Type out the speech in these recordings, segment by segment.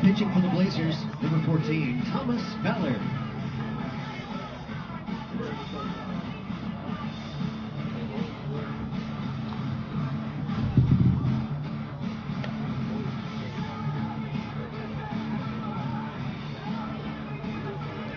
Pitching for the Blazers, number 14, Thomas Ballard.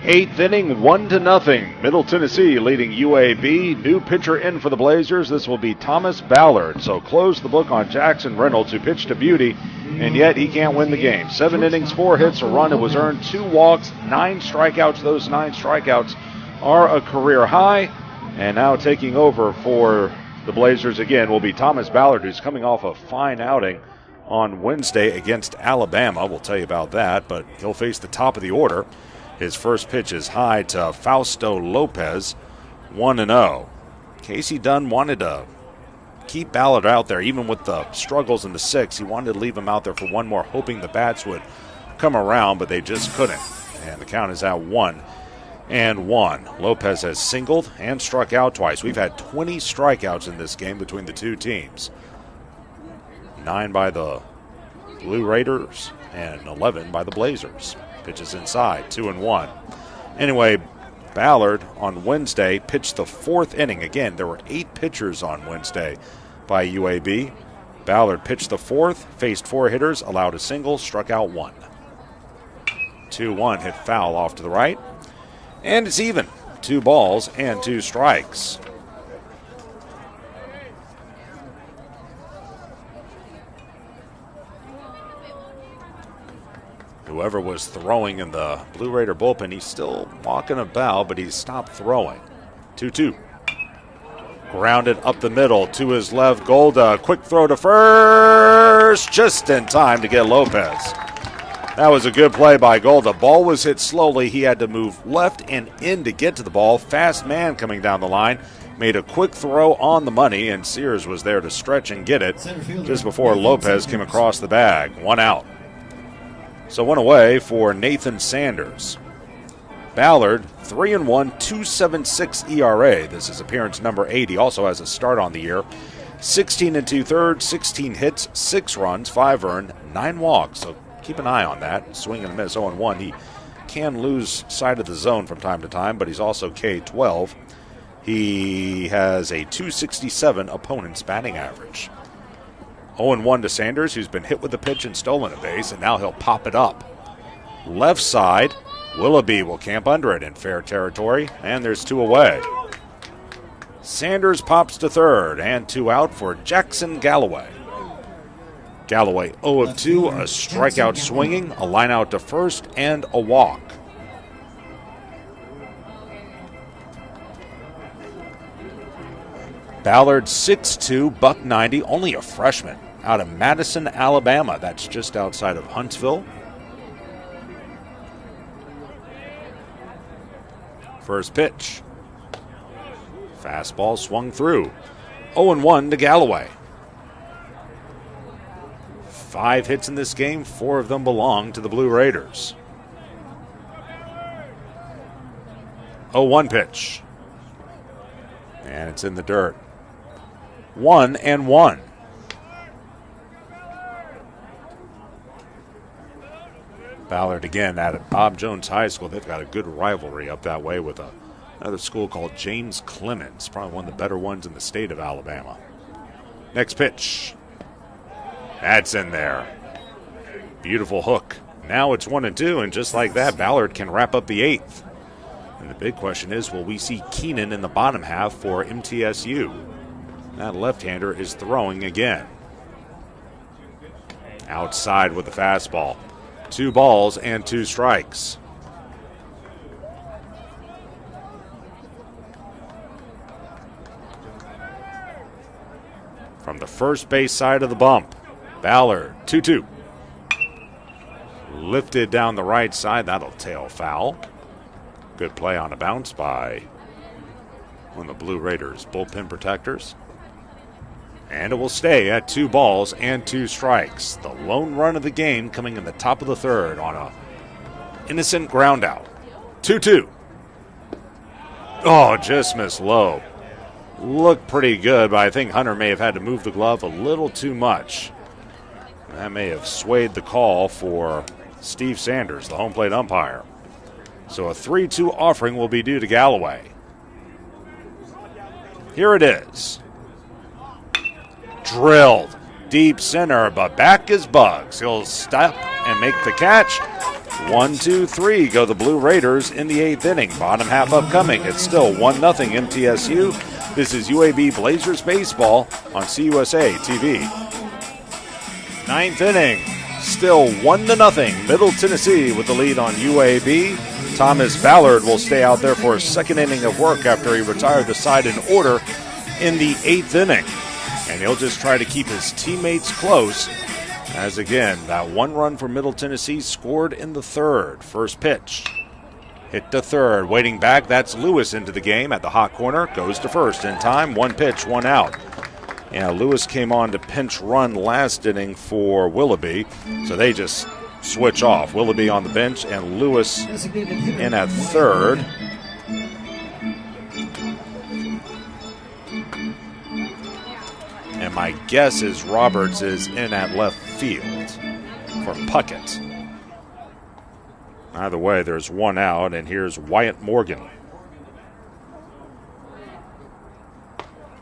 Eighth inning, 1-0. Middle Tennessee leading UAB. New pitcher in for the Blazers. This will be Thomas Ballard. So close the book on Jackson Reynolds, who pitched to beauty, and yet he can't win the game. 7 innings, 4 hits, a run. It was earned, 2 walks, 9 strikeouts. Those 9 strikeouts are a career high. And now taking over for the Blazers again will be Thomas Ballard, who's coming off a fine outing on Wednesday against Alabama. We'll tell you about that, but he'll face the top of the order. His first pitch is high to Fausto Lopez, 1-0. Casey Dunn wanted to keep Ballard out there, even with the struggles in the 6th. He wanted to leave him out there for one more, hoping the bats would come around, but they just couldn't. And the count is at 1-1. Lopez has singled and struck out twice. We've had 20 strikeouts in this game between the two teams. 9 by the Blue Raiders and 11 by the Blazers. Pitches inside, 2-1. Anyway, Ballard on Wednesday pitched the 4th inning. Again, there were 8 pitchers on Wednesday by UAB. Ballard pitched the 4th, faced 4 hitters, allowed a single, struck out 1. 2-1, hit foul off to the right. And it's even, 2 balls and 2 strikes. Whoever was throwing in the Blue Raider bullpen, he's still walking about, but he's stopped throwing. 2-2. Grounded up the middle to his left. Golda, quick throw to first, just in time to get Lopez. That was a good play by Golda. Ball was hit slowly. He had to move left and in to get to the ball. Fast man coming down the line. Made a quick throw on the money, and Sears was there to stretch and get it just before Lopez came across the bag. 1 out. So 1 away for Nathan Sanders. Ballard, 3-1, 2.76 ERA. This is appearance number 8. He also has a start on the year. 16 2/3, 16 hits, 6 runs, 5 earned, 9 walks. So keep an eye on that. Swing and a miss, 0-1. He can lose sight of the zone from time to time, but he's also K12. He has a 267 opponent's batting average. 0-1 to Sanders, who's been hit with the pitch and stolen a base, and now he'll pop it up. Left side, Willoughby will camp under it in fair territory, and there's 2 away. Sanders pops to third, and 2 out for Jackson Galloway. Galloway 0 of 2, a strikeout swinging, a line out to first, and a walk. Ballard 6'2", $190, only a freshman out of Madison, Alabama. That's just outside of Huntsville. First pitch. Fastball swung through. 0-1 to Galloway. 5 hits in this game, 4 of them belong to the Blue Raiders. 0-1 pitch. And it's in the dirt. 1-1. Ballard again at Bob Jones High School. They've got a good rivalry up that way with another school called James Clemens, probably one of the better ones in the state of Alabama. Next pitch. That's in there. Beautiful hook. Now it's 1-2, and just like that, Ballard can wrap up the 8th. And the big question is, will we see Keenan in the bottom half for MTSU? That left-hander is throwing again. Outside with the fastball. 2 balls and 2 strikes. From the first base side of the bump, Ballard, 2-2. Lifted down the right side. That'll tail foul. Good play on a bounce by one of the Blue Raiders bullpen protectors. And it will stay at 2 balls and 2 strikes. The lone run of the game coming in the top of the 3rd on a innocent ground out. 2-2. Oh, just missed low. Looked pretty good, but I think Hunter may have had to move the glove a little too much. That may have swayed the call for Steve Sanders, the home plate umpire. So a 3-2 offering will be due to Galloway. Here it is. Drilled deep center, but back is Bugs. He'll step and make the catch. 1, 2, 3 go the Blue Raiders in the 8th inning. Bottom half upcoming. It's still 1-0 MTSU. This is UAB Blazers baseball on CUSA TV. 9th inning, still 1-0. Middle Tennessee with the lead on UAB. Thomas Ballard will stay out there for a second inning of work after he retired the side in order in the 8th inning. And he'll just try to keep his teammates close as, again, that one run for Middle Tennessee scored in the 3rd. First pitch. Hit to 3rd. Waiting back, that's Lewis into the game at the hot corner. Goes to 1st in time. 1 pitch, 1 out. Yeah, Lewis came on to pinch run last inning for Willoughby, so they just switch off. Willoughby on the bench and Lewis in at 3rd. And my guess is Roberts is in at left field for Puckett. Either way, there's 1 out, and here's Wyatt Morgan.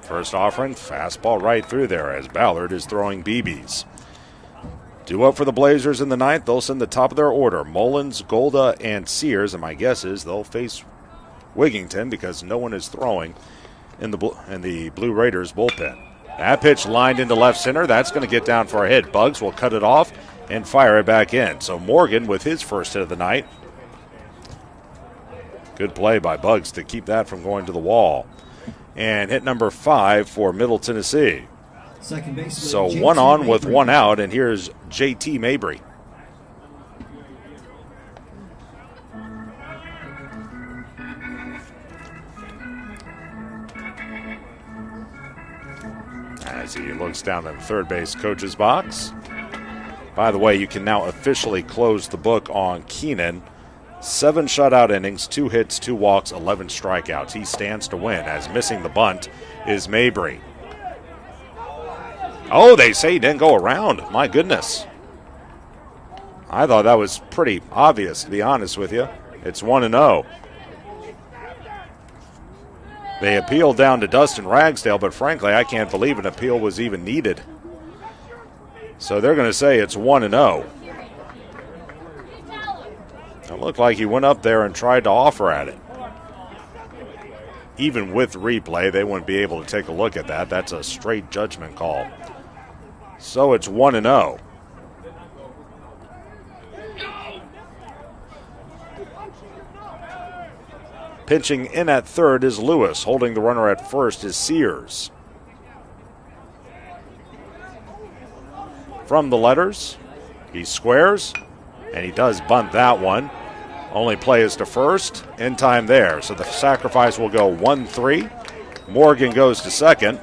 First offering, fastball right through there as Ballard is throwing BBs. Due up for the Blazers in the 9th. They'll send the top of their order. Mullins, Golda, and Sears. And my guess is they'll face Wigington because no one is throwing in the Blue Raiders bullpen. That pitch lined into left center. That's going to get down for a hit. Bugs will cut it off and fire it back in. So Morgan with his first hit of the night. Good play by Bugs to keep that from going to the wall. And hit number 5 for Middle Tennessee. Second base. So 1 on with 1 out, and here's JT Mabry. As he looks down in the third base coach's box. By the way, you can now officially close the book on Keenan. 7 shutout innings, 2 hits, 2 walks, 11 strikeouts. He stands to win as missing the bunt is Mabry. Oh, they say he didn't go around. My goodness. I thought that was pretty obvious, to be honest with you. It's 1-0. They appealed down to Dustin Ragsdale, but frankly, I can't believe an appeal was even needed. So they're going to say it's 1-0. It looked like he went up there and tried to offer at it. Even with replay, they wouldn't be able to take a look at that. That's a straight judgment call. So it's 1-0. Pitching in at third is Lewis. Holding the runner at first is Sears. From the letters, he squares, and he does bunt that one. Only play is to first. In time there. So the sacrifice will go 1-3. Morgan goes to second.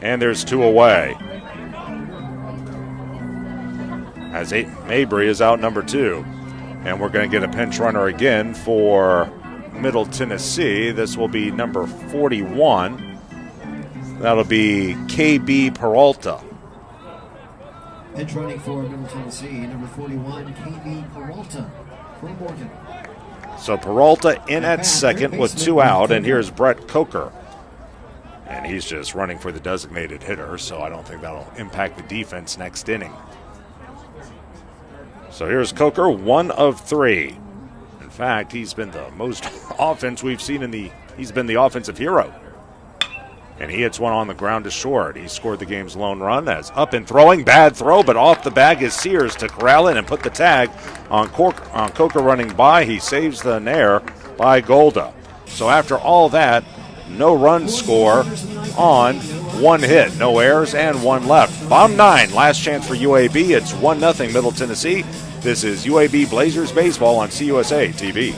And there's 2 away. As Mabry is out number 2. And we're going to get a pinch runner again for Middle Tennessee. This will be number 41. That'll be KB Peralta. Pinch running for Middle Tennessee, number 41, KB Peralta from Morgan. So Peralta in at second with 2 out, and here's Brett Coker. And he's just running for the designated hitter, so I don't think that'll impact the defense next inning. So here's Coker, 1 of 3. In fact, he's been the most offense we've seen he's been the offensive hero. And he hits one on the ground to short. He scored the game's lone run as up and throwing. Bad throw, but off the bag is Sears to corral it and put the tag on Coker running by. He saves the nair by Golda. So after all that, no run score on 1 hit. No errors and 1 left. Bottom 9, last chance for UAB. It's 1-0 Middle Tennessee. This is UAB Blazers baseball on CUSA TV.